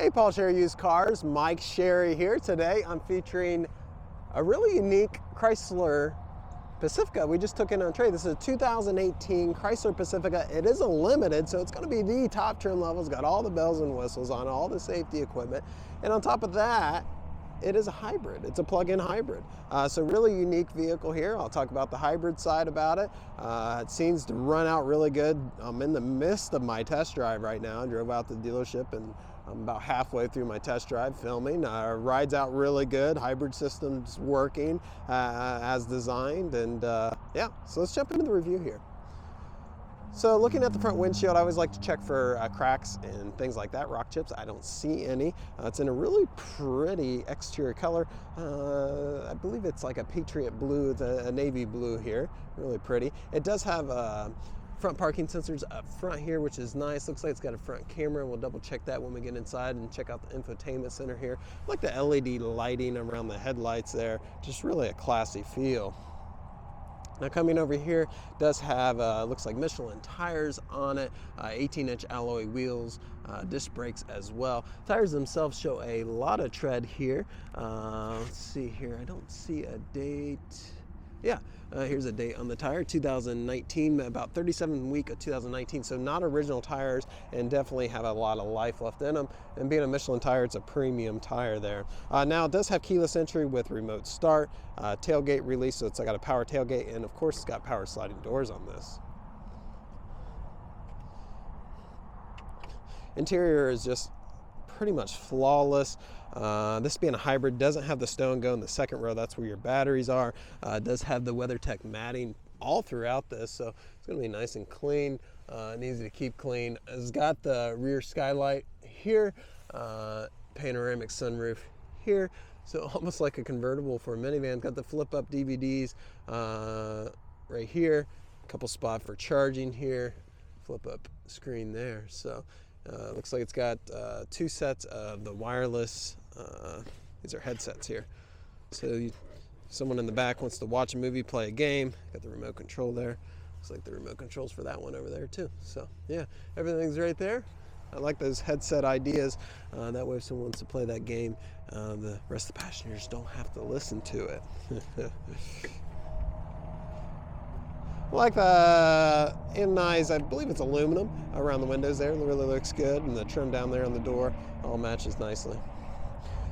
Hey, Paul Sherry Used Cars, Mike Sherry here. Today I'm featuring a really unique Chrysler Pacifica we just took in on trade. This is a 2018 Chrysler Pacifica. It is a limited, so it's going to be the top trim level. It's got all the bells and whistles on, all the safety equipment. And on top of that, it is a hybrid. It's a plug-in hybrid. So really unique vehicle here. I'll talk about the hybrid side about it. It seems to run out really good. I'm in the midst of my test drive right now. I drove out to the dealership and I'm about halfway through my test drive filming. Rides out really good. Hybrid system's working as designed. And yeah, so let's jump into the review here. So looking at the front windshield, I always like to check for cracks and things like that, rock chips. I don't see any. It's in a really pretty exterior color. I believe it's like a Patriot blue, a navy blue here, really pretty. It does have front parking sensors up front here, which is nice. Looks like it's got a front camera. We'll double check that when we get inside and check out the infotainment center here. I like the LED lighting around the headlights there, just really a classy feel. Now coming over here, does have, looks like Michelin tires on it, 18-inch alloy wheels, disc brakes as well. Tires themselves show a lot of tread here. Let's see here, I don't see a date. Yeah, here's a date on the tire, 2019, about 37 week of 2019, so not original tires and definitely have a lot of life left in them. And being a Michelin tire, it's a premium tire there. Now it does have keyless entry with remote start, tailgate release, so it's got a power tailgate, and of course it's got power sliding doors on this. Interior is just pretty much flawless. This being a hybrid, doesn't have the stow and go in the second row. That's where your batteries are. It does have the WeatherTech matting all throughout this, so it's going to be nice and clean and easy to keep clean. It's got the rear skylight here, panoramic sunroof here, so almost like a convertible for a minivan. Got the flip-up DVDs right here, a couple spots for charging here, flip-up screen there. So looks like it's got 2 sets of the wireless, these are headsets here. So someone in the back wants to watch a movie, play a game, got the remote control there. Looks like the remote controls for that one over there too. So yeah, everything's right there. I like those headset ideas. That way if someone wants to play that game, the rest of the passengers don't have to listen to it. Like the in-eyes, I believe it's aluminum around the windows there. It really looks good, and the trim down there on the door all matches nicely.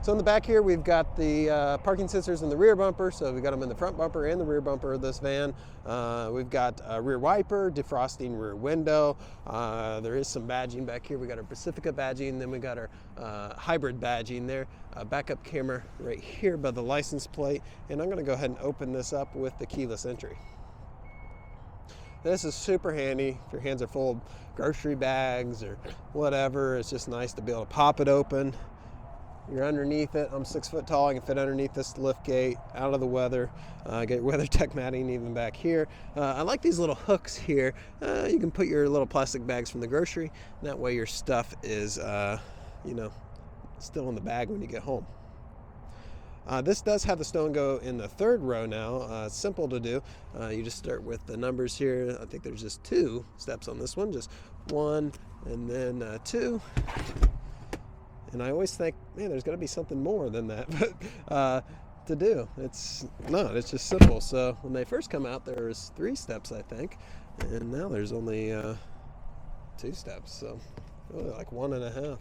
So in the back here, we've got the parking sensors in the rear bumper, so we've got them in the front bumper and the rear bumper of this van. We've got a rear wiper, defrosting rear window. There is some badging back here. We got our Pacifica badging, then we got our hybrid badging there. Backup camera right here by the license plate, and I'm going to go ahead and open this up with the keyless entry. This is super handy if your hands are full of grocery bags or whatever. It's just nice to be able to pop it open. You're underneath it. I'm 6 foot tall. I can fit underneath this lift gate, out of the weather. Get WeatherTech matting even back here. I like these little hooks here. You can put your little plastic bags from the grocery. That way your stuff is, you know, still in the bag when you get home. This does have the stow and go in the third row now. It's simple to do. You just start with the numbers here. I think there's just 2 steps on this one, just 1 and then 2. And I always think, man, there's got to be something more than that, but to do. It's not. It's just simple. So when they first come out, there was 3 steps, I think, and now there's only 2 steps. So really like 1.5.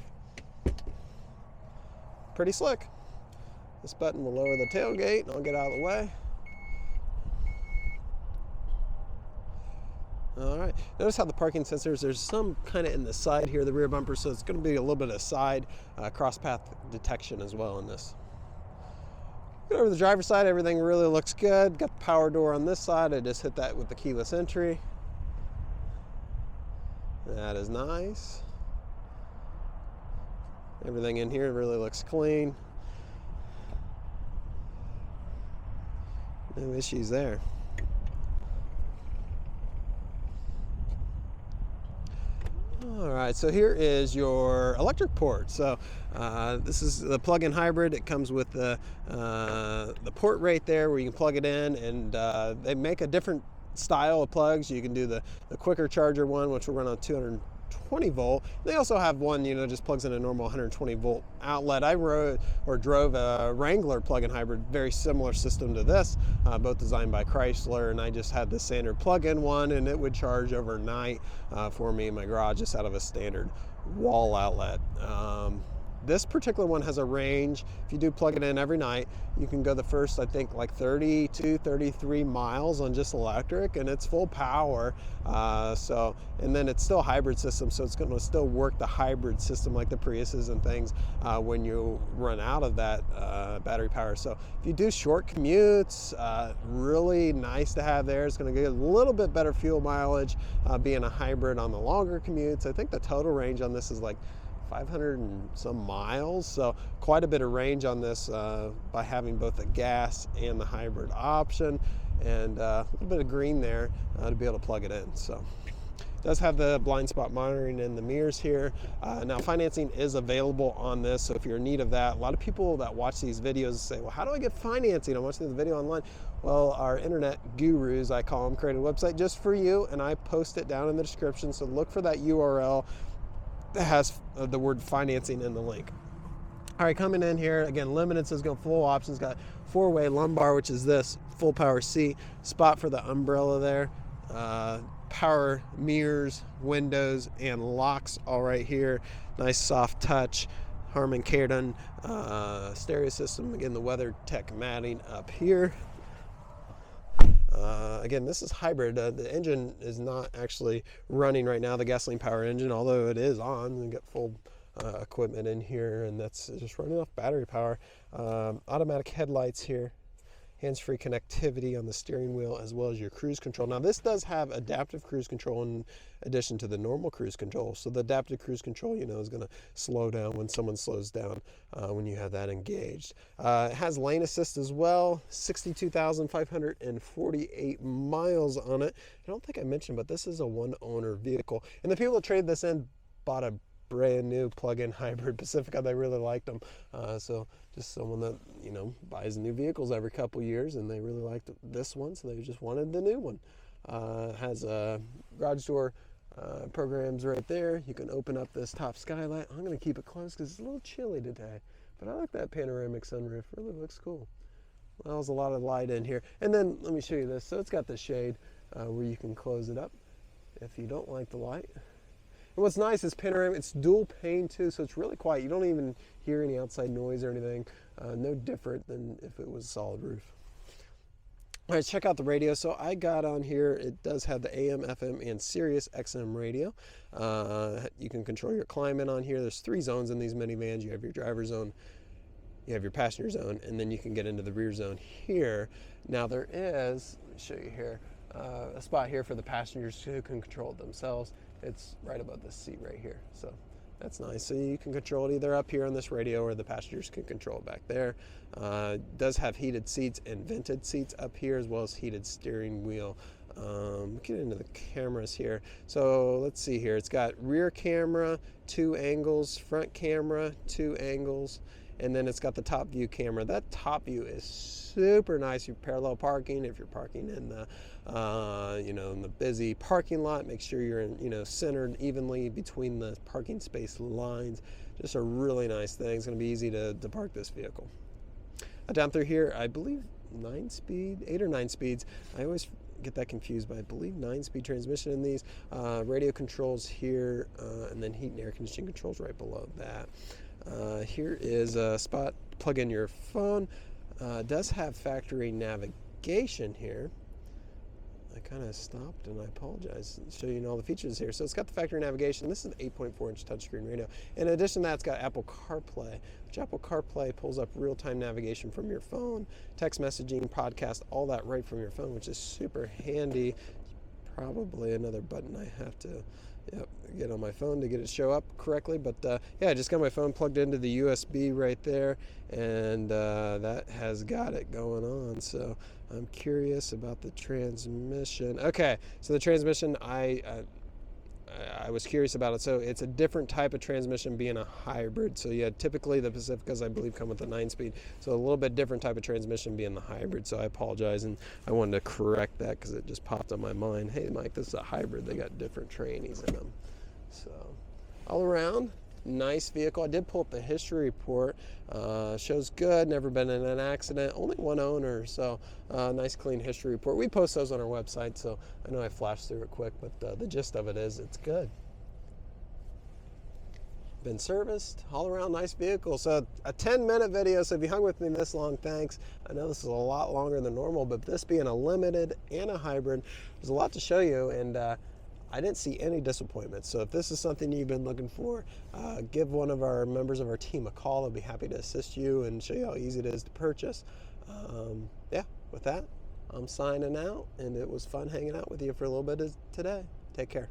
Pretty slick. This button will lower the tailgate, and I'll get out of the way. All right, notice how the parking sensors, there's some kind of in the side here, the rear bumper, so it's going to be a little bit of side cross path detection as well in this. Get over to the driver's side, everything really looks good. Got the power door on this side. I just hit that with the keyless entry. That is nice. Everything in here really looks clean. No issues there. All right, so here is your electric port. So this is the plug-in hybrid. It comes with the port right there where you can plug it in, and they make a different style of plugs. You can do the quicker charger one, which will run on 120 volt. They also have one, you know, just plugs in a normal 120 volt outlet. I drove a Wrangler plug-in hybrid, very similar system to this, both designed by Chrysler, and I just had the standard plug-in one, and it would charge overnight for me in my garage just out of a standard wall outlet. This particular one has a range. If you do plug it in every night, you can go the first, I think, like 32, 33 miles on just electric, and it's full power. And then it's still a hybrid system, so it's going to still work the hybrid system like the Priuses and things when you run out of that battery power. So if you do short commutes, really nice to have there. It's going to get a little bit better fuel mileage being a hybrid on the longer commutes. I think the total range on this is like 500 and some miles, so quite a bit of range on this by having both the gas and the hybrid option, and a little bit of green there to be able to plug it in. So it does have the blind spot monitoring in the mirrors here. Now financing is available on this, so if you're in need of that, a lot of people that watch these videos say, well, how do I get financing? I'm watching the video online. Well, our internet gurus, I call them, created a website just for you, and I post it down in the description, so look for that URL that has the word financing in the link. All right, coming in here, again, limited, says go full options, got 4-way lumbar, which is this, full power seat, spot for the umbrella there, power mirrors, windows, and locks all right here. Nice soft touch, Harman Kardon stereo system, again, the WeatherTech matting up here. Again, this is hybrid. The engine is not actually running right now, the gasoline powered engine, although it is on. We got full equipment in here, and that's just running off battery power. Automatic headlights here, hands-free connectivity on the steering wheel, as well as your cruise control. Now this does have adaptive cruise control in addition to the normal cruise control. So the adaptive cruise control, you know, is going to slow down when someone slows down when you have that engaged. It has lane assist as well, 62,548 miles on it. I don't think I mentioned, but this is a one-owner vehicle. And the people that traded this in bought a brand new plug-in hybrid Pacifica. They really liked them. So just someone that, you know, buys new vehicles every couple years, and they really liked this one, so they just wanted the new one. Has a garage door programs right there. You can open up this top skylight. I'm going to keep it closed because it's a little chilly today, but I like that panoramic sunroof. Really looks cool. Well, there's a lot of light in here. And then let me show you this. So it's got the shade where you can close it up if you don't like the light. And what's nice is panoramic, it's dual pane too, so it's really quiet. You don't even hear any outside noise or anything. No different than if it was a solid roof. All right, check out the radio. So I got on here, it does have the AM, FM, and Sirius XM radio. You can control your climate on here. There's 3 zones in these minivans. You have your driver zone, you have your passenger zone, and then you can get into the rear zone here. Now there is, let me show you here, a spot here for the passengers who can control it themselves. It's right above this seat right here, so that's nice. So you can control it either up here on this radio, or the passengers can control it back there. Does have heated seats and vented seats up here, as well as heated steering wheel. Get into the cameras here. So let's see here. It's got rear camera, 2 angles, front camera, 2 angles, and then it's got the top view camera. That top view is super nice. You're parallel parking. If you're parking in the, you know, in the busy parking lot, make sure you're in, you know, centered evenly between the parking space lines. Just a really nice thing. It's going to be easy to park this vehicle. Down through here, I believe 9-speed, 8 or 9 speeds. I always get that confused, but I believe 9-speed transmission in these. Radio controls here, and then heat and air conditioning controls right below that. Here is a spot to plug in your phone. Does have factory navigation here. I kind of stopped, and I apologize. I'll show you all the features here. So it's got the factory navigation. This is an 8.4-inch touchscreen radio. In addition to that, it's got Apple Carplay, which Apple Carplay pulls up real-time navigation from your phone, text messaging, podcast, all that right from your phone, which is super handy. Probably another button I have to get on my phone to get it to show up correctly, but yeah, I just got my phone plugged into the USB right there, and that has got it going on. So I'm curious about the transmission. Okay, so the transmission, I was curious about it. So it's a different type of transmission, being a hybrid. So yeah, typically the Pacificas, I believe, come with a 9-speed. So a little bit different type of transmission being the hybrid. So I apologize, and I wanted to correct that because it just popped on my mind. Hey, Mike, this is a hybrid. They got different trannies in them. So all around, nice vehicle. I did pull up the history report. Shows good, never been in an accident, only one owner, so nice clean history report. We post those on our website, so I know I flashed through it quick, but the gist of it is it's good. Been serviced, all around nice vehicle. So a 10-minute video, so if you hung with me this long, thanks. I know this is a lot longer than normal, but this being a limited and a hybrid, there's a lot to show you, and I didn't see any disappointments. So if this is something you've been looking for, give one of our members of our team a call. They'll be happy to assist you and show you how easy it is to purchase. Yeah, with that, I'm signing out, and it was fun hanging out with you for a little bit today. Take care.